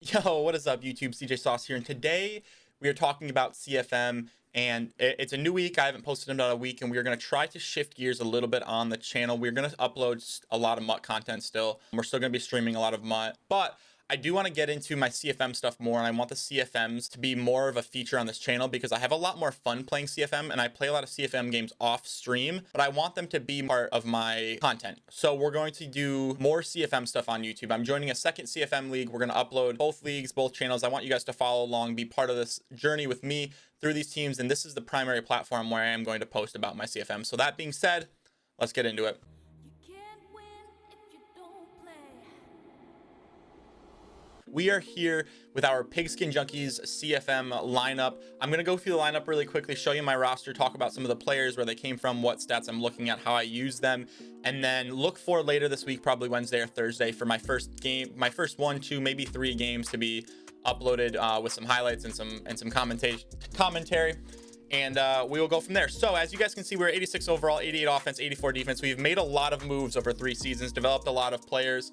Yo, what is up, YouTube? CJ Sauce here, and today we are talking about CFM, and it's a new week. I haven't posted in about a week, and we are going to try to shift gears a little bit on the channel. We're going to upload a lot of MUT content still. We're still going to be streaming a lot of MUT, but I do want to get into my CFM stuff more, and I want the CFMs to be more of a feature on this channel because I have a lot more fun playing CFM, and I play a lot of CFM games off stream, but I want them to be part of my content. So we're going to do more CFM stuff on YouTube. I'm joining a second CFM league. We're going to upload both leagues, both channels. I want you guys to follow along, be part of this journey with me through these teams, and this is the primary platform where I am going to post about my CFM. So that being said, let's get into it. We are here with our Pigskin Junkies CFM lineup. I'm going to go through the lineup really quickly, show you my roster, talk about some of the players, where they came from, what stats I'm looking at, how I use them, and then look for later this week, probably Wednesday or Thursday, for my first game, my first 1, 2, maybe 3 games to be uploaded with some highlights and some commentary. And we will go from there. So as you guys can see, we're 86 overall, 88 offense, 84 defense. We've made a lot of moves over 3 seasons, developed a lot of players.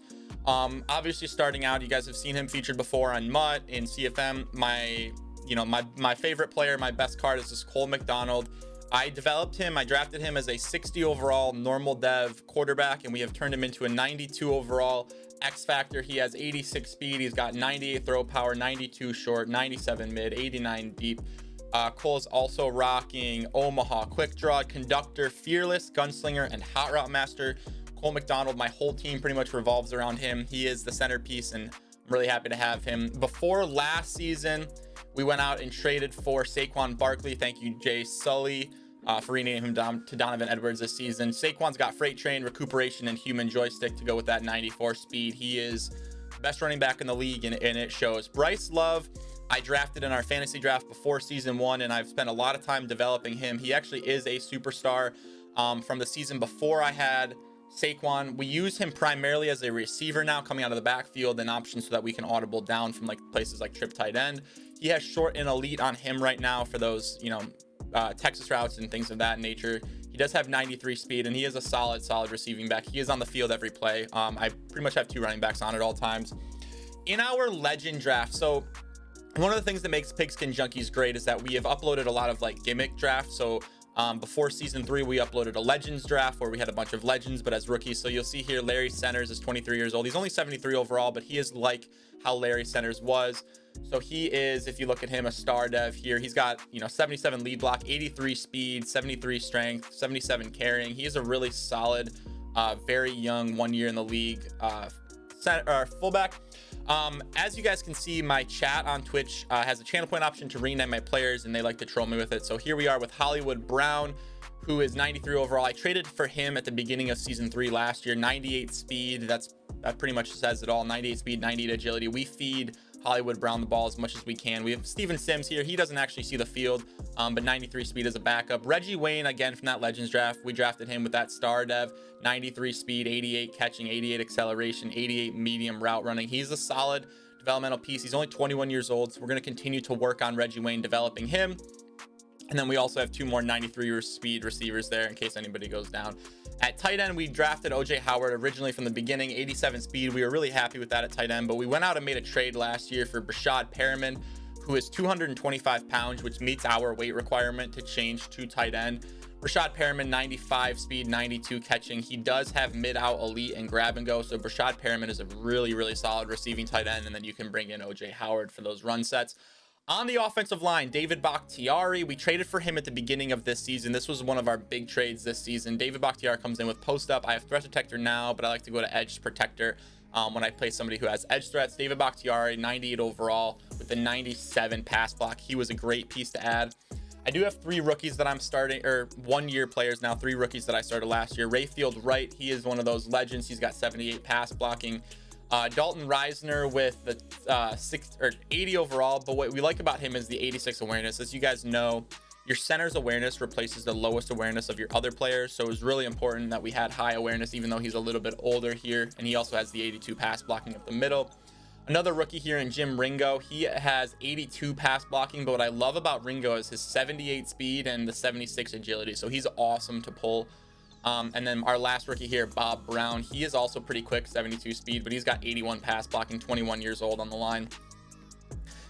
Obviously starting out, you guys have seen him featured before on MUT, in CFM. My favorite player, my best card is this Cole McDonald. I developed him, I drafted him as a 60 overall normal dev quarterback, and we have turned him into a 92 overall X Factor. He has 86 speed, he's got 98 throw power, 92 short, 97 mid, 89 deep. Cole's also rocking Omaha, Quick Draw, Conductor, Fearless, Gunslinger, and Hot Route Master. Cole McDonald, my whole team pretty much revolves around him. He is the centerpiece, and I'm really happy to have him. Before last season, we went out and traded for Saquon Barkley. Thank you, Jay Sully, for renaming him to Donovan Edwards this season. Saquon's got Freight Train, Recuperation, and Human Joystick to go with that 94 speed. He is the best running back in the league, and it shows. Bryce Love, I drafted in our fantasy draft before season 1, and I've spent a lot of time developing him. He actually is a superstar. From the season before I had Saquon, we use him primarily as a receiver now, coming out of the backfield, and options so that we can audible down from like places like trip tight end. He has short and elite on him right now for those, Texas routes and things of that nature. He does have 93 speed, and he is a solid receiving back. He is on the field every play. I pretty much have 2 running backs on at all times. In our legend draft, so one of the things that makes Pigskin Junkies great is that we have uploaded a lot of like gimmick drafts. So before season 3, we uploaded a legends draft where we had a bunch of legends, but as rookies. So you'll see here, Larry Centers is 23 years old. He's only 73 overall, but he is like how Larry Centers was. So he is, if you look at him, a star dev here. He's got, 77 lead block, 83 speed, 73 strength, 77 carrying. He is a really solid, very young, 1 year in the league fullback. As you guys can see, my chat on Twitch has a channel point option to rename my players, and they like to troll me with it. So here we are with Hollywood Brown, who is 93 overall. I traded for him at the beginning of season 3 last year. 98 speed, that pretty much says it all. 98 speed, 98 agility. We feed Hollywood Brown the ball as much as we can. We have Steven Sims here. He doesn't actually see the field, but 93 speed as a backup. Reggie Wayne, again, from that Legends draft. We drafted him with that star dev, 93 speed, 88 catching, 88 acceleration, 88 medium route running. He's a solid developmental piece. He's only 21 years old, so we're going to continue to work on Reggie Wayne, developing him. And then we also have 2 more 93 speed receivers there in case anybody goes down. At tight end, we drafted OJ Howard originally from the beginning, 87 speed. We were really happy with that at tight end, but we went out and made a trade last year for Brashad Perriman, who is 225 pounds, which meets our weight requirement to change to tight end. Brashad Perriman, 95 speed, 92 catching. He does have mid-out elite and grab and go, so Brashad Perriman is a really solid receiving tight end, and then you can bring in OJ Howard for those run sets. On the offensive line, David Bakhtiari, we traded for him at the beginning of this season. This was one of our big trades this season. David Bakhtiari comes in with post up. I have threat protector now, but I like to go to edge protector when I play somebody who has edge threats. David Bakhtiari, 98 overall with the 97 pass block. He was a great piece to add. I do have 3 rookies that I'm starting, or 1-year players now, 3 rookies that I started last year. Rayfield Wright, he is one of those legends. He's got 78 pass blocking. Dalton Reisner with the 80 overall, but what we like about him is the 86 awareness. As you guys know, your center's awareness replaces the lowest awareness of your other players, so it was really important that we had high awareness, even though he's a little bit older here, and he also has the 82 pass blocking up the middle. Another rookie here in Jim Ringo, he has 82 pass blocking, but what I love about Ringo is his 78 speed and the 76 agility, so he's awesome to pull. And then our last rookie here, Bob Brown, he is also pretty quick, 72 speed, but he's got 81 pass blocking, 21 years old on the line.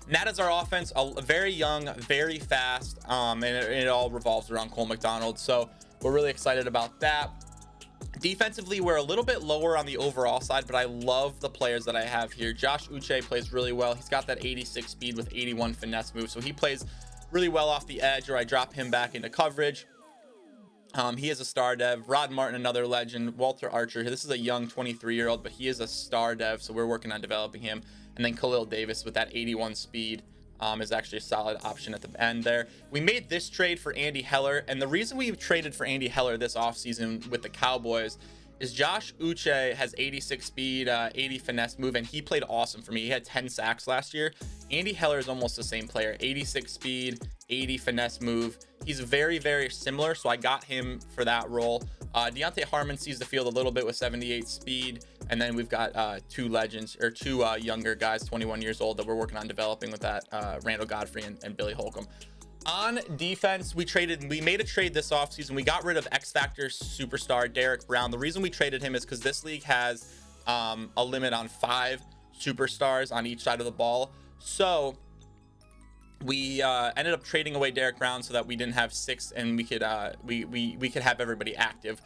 And that is our offense, a very young, very fast, and it all revolves around Cole McDonald. So we're really excited about that. Defensively, we're a little bit lower on the overall side, but I love the players that I have here. Josh Uche plays really well. He's got that 86 speed with 81 finesse move, so he plays really well off the edge, or I drop him back into coverage. He is a star dev. Rod Martin, another legend. Walter Archer, this is a young 23-year-old, but he is a star dev, so we're working on developing him. And then Khalil Davis with that 81 speed is actually a solid option at the end there. We made this trade for Andy Heller, and the reason we traded for Andy Heller this offseason with the Cowboys is Josh Uche has 86 speed, 80 finesse move, and he played awesome for me. He had 10 sacks last year. Andy Heller is almost the same player, 86 speed, 80 finesse move. He's very, very similar, so I got him for that role. Deontay Harmon sees the field a little bit with 78 speed, and then we've got two legends, or two younger guys, 21 years old, that we're working on developing with that, Randall Godfrey and Billy Holcomb. On defense, we made a trade this offseason. We got rid of X Factor superstar Derek Brown. The reason we traded him is because this league has a limit on 5 superstars on each side of the ball. So we ended up trading away Derek Brown so that we didn't have 6, and we could have everybody active.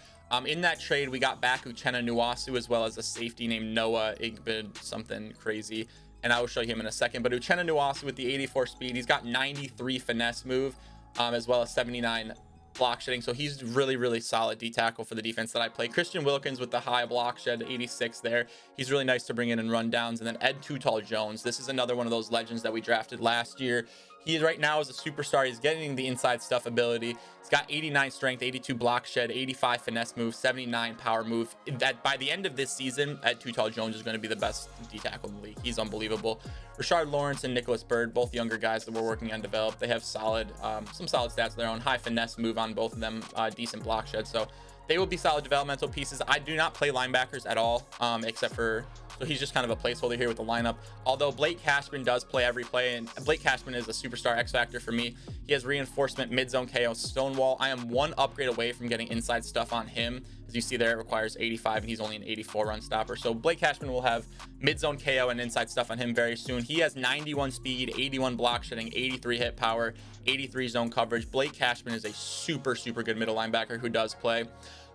In that trade, we got back Uchenna Nwasu as well as a safety named Noah Igbin, something crazy, and I will show you him in a second. But Uchenna Nwasu with the 84 speed, he's got 93 finesse move, as well as 79 block shedding, so he's really, really solid D tackle for the defense that I play. Christian Wilkins with the high block shed, 86 there. He's really nice to bring in and run downs. And then Ed Too Tall Jones, this is another one of those legends that we drafted last year. He right now is a superstar. He's getting the inside stuff ability. He's got 89 strength, 82 block shed, 85 finesse move, 79 power move. That by the end of this season, Ed Too Tall Jones is going to be the best D tackle in the league. He's unbelievable. Rashard Lawrence and Nicholas Bird, both younger guys that we're working on develop. They have solid, some solid stats of their own. High finesse move on both of them, decent block shed. So they will be solid developmental pieces. I do not play linebackers at all, except for, so he's just kind of a placeholder here with the lineup. Although Blake Cashman does play every play, and Blake Cashman is a superstar X factor for me. He has reinforcement, mid-zone KO, Stonewall. I am 1 upgrade away from getting inside stuff on him. As you see there, it requires 85, and he's only an 84 run stopper. So Blake Cashman will have mid-zone KO and inside stuff on him very soon. He has 91 speed, 81 block shedding, 83 hit power, 83 zone coverage. Blake Cashman is a super, super good middle linebacker who does play.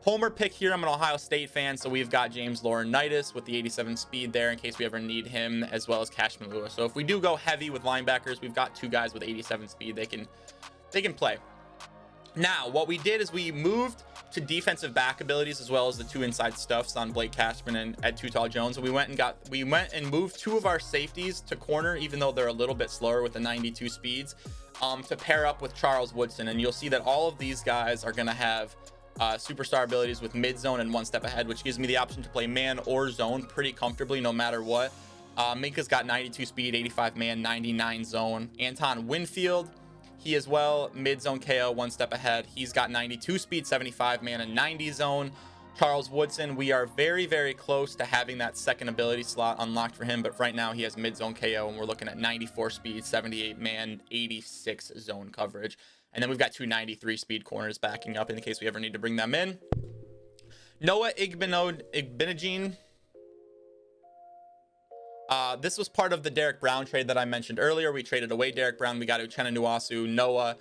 Homer pick here. I'm an Ohio State fan, so we've got James Laurinaitis with the 87 speed there in case we ever need him, as well as Cashman Lewis. So if we do go heavy with linebackers, we've got 2 guys with 87 speed. They can play. Now, what we did is we moved to defensive back abilities as well as the 2 inside stuffs on Blake Cashman and Ed Too Tall Jones. And we went and moved 2 of our safeties to corner, even though they're a little bit slower with the 92 speeds, to pair up with Charles Woodson. And you'll see that all of these guys are going to have superstar abilities with mid zone and 1 step ahead, which gives me the option to play man or zone pretty comfortably no matter what. Minka's got 92 speed, 85 man, 99 zone. Anton Winfield, he as well, mid zone KO, 1 step ahead. He's got 92 speed, 75 man, and 90 zone. Charles Woodson, we are very, very close to having that second ability slot unlocked for him, but right now he has mid zone KO, and we're looking at 94 speed, 78 man, 86 zone coverage. And then we've got 2 93 speed corners backing up in case we ever need to bring them in. Noah Igbinogene. This was part of the Derek Brown trade that I mentioned earlier. We traded away Derek Brown. We got Uchenna Nwasu, Noah,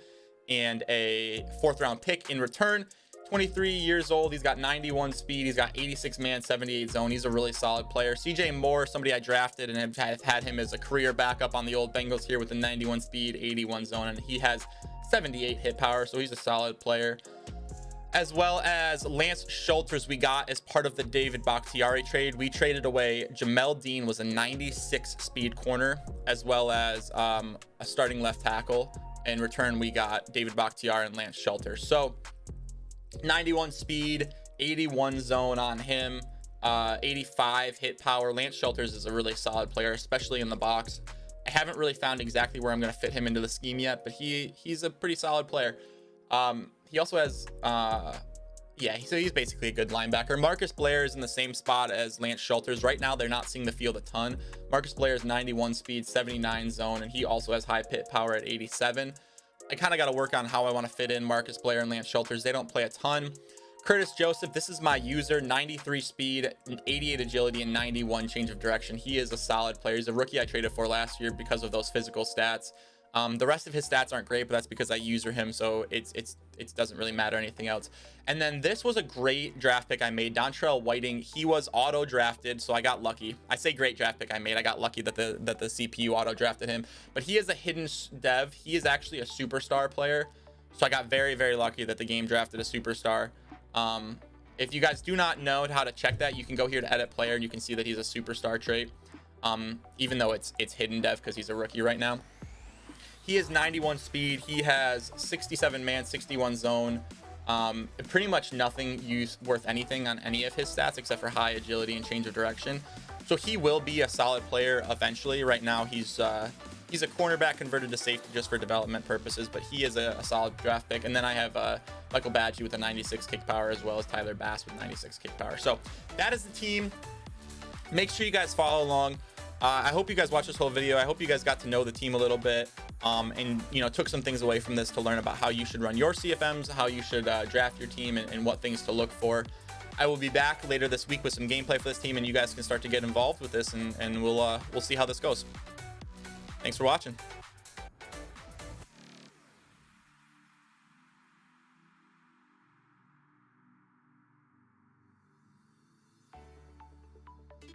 and a 4th round pick in return. 23 years old. He's got 91 speed. He's got 86 man, 78 zone. He's a really solid player. CJ Moore, somebody I drafted and have had him as a career backup on the old Bengals here with the 91 speed, 81 zone, and he has 78 hit power, so he's a solid player. As well as Lance Schulters, we got as part of the David Bakhtiari trade. We traded away Jamel Dean, was a 96 speed corner, as well as a starting left tackle. In return, we got David Bakhtiari and Lance Schulters. So 91 speed, 81 zone on him, 85 hit power. Lance Schulters is a really solid player, especially in the box. I haven't really found exactly where I'm going to fit him into the scheme yet, but he's a pretty solid player. He also has, so he's basically a good linebacker. Marcus Blair is in the same spot as Lance Schulters. Right now, they're not seeing the field a ton. Marcus Blair is 91 speed, 79 zone, and he also has high pit power at 87. I kind of got to work on how I want to fit in Marcus Blair and Lance Schulters. They don't play a ton. Curtis Joseph, this is my user, 93 speed, 88 agility, and 91 change of direction. He is a solid player. He's a rookie I traded for last year because of those physical stats. The rest of his stats aren't great, but that's because I user him, so it doesn't really matter anything else. And then this was a great draft pick I made, Dontrell Whiting. He was auto drafted, so I got lucky. I say great draft pick I made. I got lucky that the CPU auto drafted him. But he is a hidden dev. He is actually a superstar player, so I got very, very lucky that the game drafted a superstar. If you guys do not know how to check that, you can go here to edit player and you can see that he's a superstar trait, even though it's hidden dev because he's a rookie right now. He is 91 speed. He has 67 man, 61 zone. Pretty much nothing worth anything on any of his stats except for high agility and change of direction. So he will be a solid player eventually. Right now he's a cornerback converted to safety just for development purposes, but he is a solid draft pick. And then I have Michael Badgie with a 96 kick power, as well as Tyler Bass with 96 kick power. So that is the team. Make sure you guys follow along. I hope you guys watched this whole video. I hope you guys got to know the team a little bit, and took some things away from this to learn about how you should run your CFMs, how you should draft your team, and what things to look for. I will be back later this week with some gameplay for this team, and you guys can start to get involved with this, and we'll see how this goes. Thanks for watching.